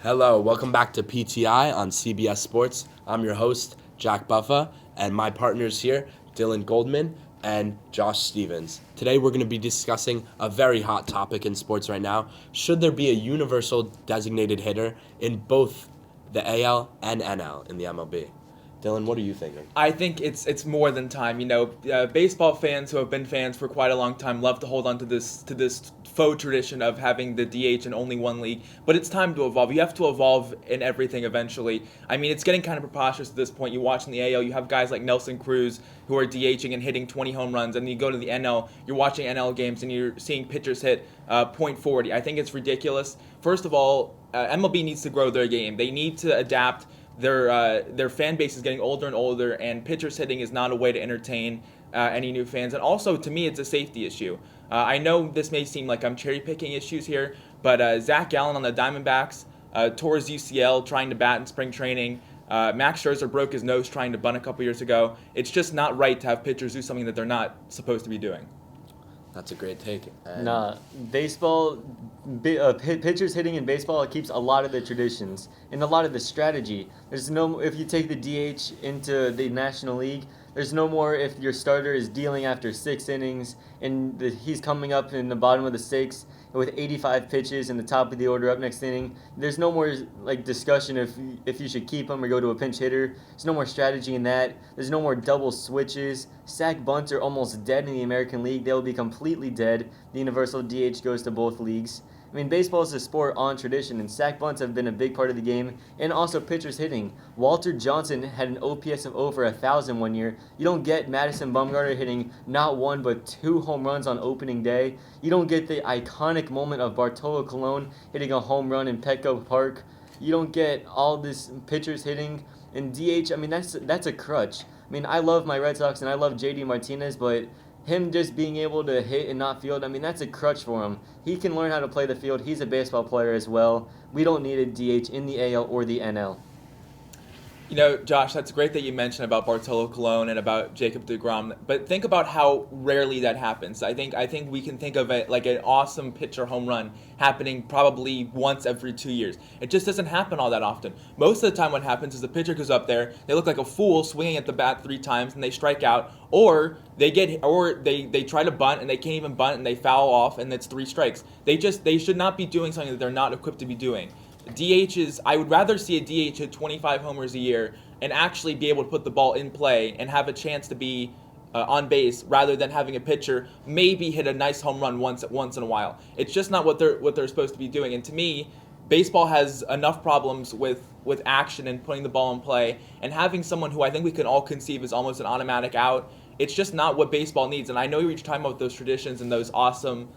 Hello, welcome back to PTI on CBS Sports. I'm your host, Jack Buffa, and my partners here, Dylan Goldman and Josh Stevens. Today we're going to be discussing a very hot topic in sports right now. Should there be a universal designated hitter in both the AL and NL in the MLB? Dylan, what are you thinking? I think it's more than time. Baseball fans who have been fans for quite a long time love to hold on to this faux tradition of having the DH in only one league. But it's time to evolve. You have to evolve in everything eventually. I mean, it's getting kind of preposterous at this point. You watch in the AL, you have guys like Nelson Cruz who are DHing and hitting 20 home runs, and you go to the NL, you're watching NL games and you're seeing pitchers hit .40. I think it's ridiculous. First of all, MLB needs to grow their game. They need to adapt. Their fan base is getting older and older, and pitchers hitting is not a way to entertain any new fans. And also, to me, it's a safety issue. I know this may seem like I'm cherry-picking issues here, but Zach Gallen on the Diamondbacks tore his UCL trying to bat in spring training. Max Scherzer broke his nose trying to bunt a couple years ago. It's just not right to have pitchers do something that they're not supposed to be doing. That's a great take. Pitchers hitting in baseball, it keeps a lot of the traditions and a lot of the strategy. If you take the DH into the National League, there's no more if your starter is dealing after 6 innings and he's coming up in the bottom of the 6th with 85 pitches in the top of the order up next inning. There's no more discussion if you should keep him or go to a pinch hitter. There's no more strategy in that. There's no more double switches. Sack bunts are almost dead in the American League. They will be completely dead. The universal DH goes to both leagues. I mean, baseball is a sport on tradition, and sack bunts have been a big part of the game, and also pitchers hitting. Walter Johnson had an OPS of over 1,000 one year. You don't get Madison Bumgarner hitting not 1 but 2 home runs on opening day. You don't get the iconic moment of Bartolo Colon hitting a home run in Petco Park. You don't get all this pitchers hitting. And DH, I mean, that's a crutch. I mean, I love my Red Sox, and I love JD Martinez, but him just being able to hit and not field, I mean, that's a crutch for him. He can learn how to play the field. He's a baseball player as well. We don't need a DH in the AL or the NL. Josh, that's great that you mentioned about Bartolo Colon and about Jacob deGrom, but think about how rarely that happens. I think we can think of it like an awesome pitcher home run happening probably once every 2 years. It just doesn't happen all that often. Most of the time what happens is the pitcher goes up there, they look like a fool swinging at the bat 3 times and they strike out, or they try to bunt and they can't even bunt and they foul off and it's 3 strikes. They should not be doing something that they're not equipped to be doing. DHs, I would rather see a DH hit 25 homers a year and actually be able to put the ball in play and have a chance to be on base rather than having a pitcher maybe hit a nice home run once in a while. It's just not what they're supposed to be doing. And to me, baseball has enough problems with action and putting the ball in play, and having someone who I think we can all conceive as almost an automatic out. It's just not what baseball needs. And I know you're talking about those traditions and those awesome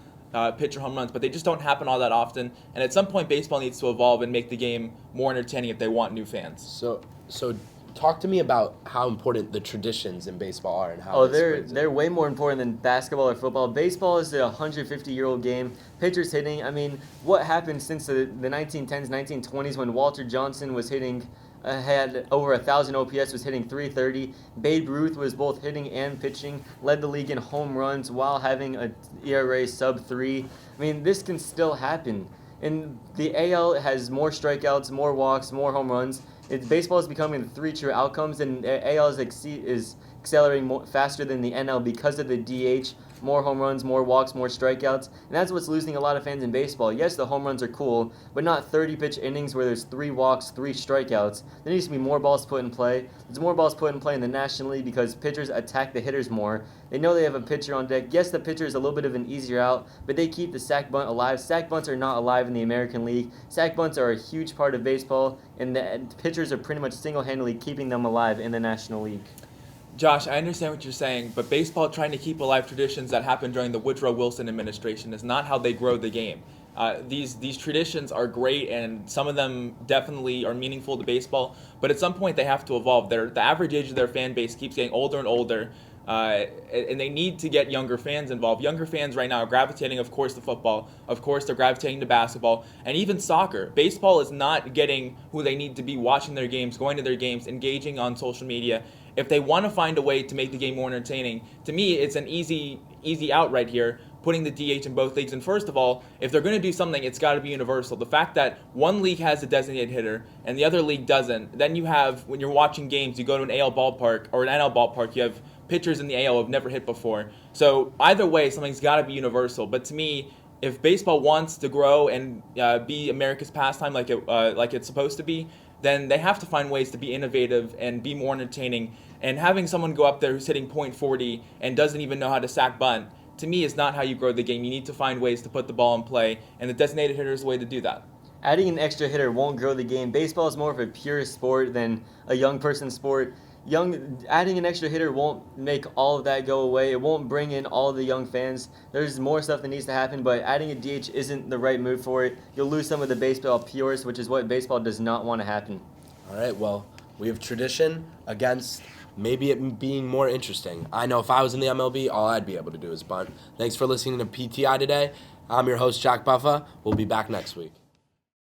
pitcher home runs, but they just don't happen all that often. And at some point, baseball needs to evolve and make the game more entertaining if they want new fans. So talk to me about how important the traditions in baseball are and how. They're way more important than basketball or football. Baseball is a 150-year-old game. Pitchers hitting. I mean, what happened since the 1910s, 1920s when Walter Johnson was hitting? Had over 1,000 OPS, was hitting .330. Babe Ruth was both hitting and pitching, led the league in home runs while having a ERA sub-3. I mean, this can still happen. And the AL has more strikeouts, more walks, more home runs. Baseball is becoming the 3 true outcomes, and AL is accelerating faster than the NL because of the DH. More home runs, more walks, more strikeouts. And that's what's losing a lot of fans in baseball. Yes, the home runs are cool, but not 30-pitch innings where there's 3 walks, 3 strikeouts. There needs to be more balls put in play. There's more balls put in play in the National League because pitchers attack the hitters more. They know they have a pitcher on deck. Yes, the pitcher is a little bit of an easier out, but they keep the sack bunt alive. Sack bunts are not alive in the American League. Sack bunts are a huge part of baseball, and the pitchers are pretty much single-handedly keeping them alive in the National League. Josh, I understand what you're saying, but baseball trying to keep alive traditions that happened during the Woodrow Wilson administration is not how they grow the game. These traditions are great, and some of them definitely are meaningful to baseball, but at some point they have to evolve. The average age of their fan base keeps getting older and older, and they need to get younger fans involved. Younger fans right now are gravitating, of course, to football. Of course, they're gravitating to basketball, and even soccer. Baseball is not getting who they need to be watching their games, going to their games, engaging on social media. If they want to find a way to make the game more entertaining, to me, it's an easy out right here. putting the DH in both leagues. And first of all, if they're going to do something, it's got to be universal. The fact that one league has a designated hitter and the other league doesn't, then you have, when you're watching games, you go to an AL ballpark or an NL ballpark, you have pitchers in the AL who have never hit before. So either way, something's got to be universal. But to me, if baseball wants to grow and be America's pastime like it's supposed to be, then they have to find ways to be innovative and be more entertaining. And having someone go up there who's hitting .40 and doesn't even know how to sack bunt, to me, is not how you grow the game. You need to find ways to put the ball in play, and the designated hitter is the way to do that. Adding an extra hitter won't grow the game. Baseball is more of a pure sport than a young person's sport. Adding an extra hitter won't make all of that go away. It won't bring in all the young fans. There's more stuff that needs to happen, but adding a DH isn't the right move for it. You'll lose some of the baseball purists, which is what baseball does not want to happen. All right, well, we have tradition against maybe it being more interesting. I know if I was in the MLB, all I'd be able to do is bunt. Thanks for listening to PTI today. I'm your host, Jack Buffa. We'll be back next week.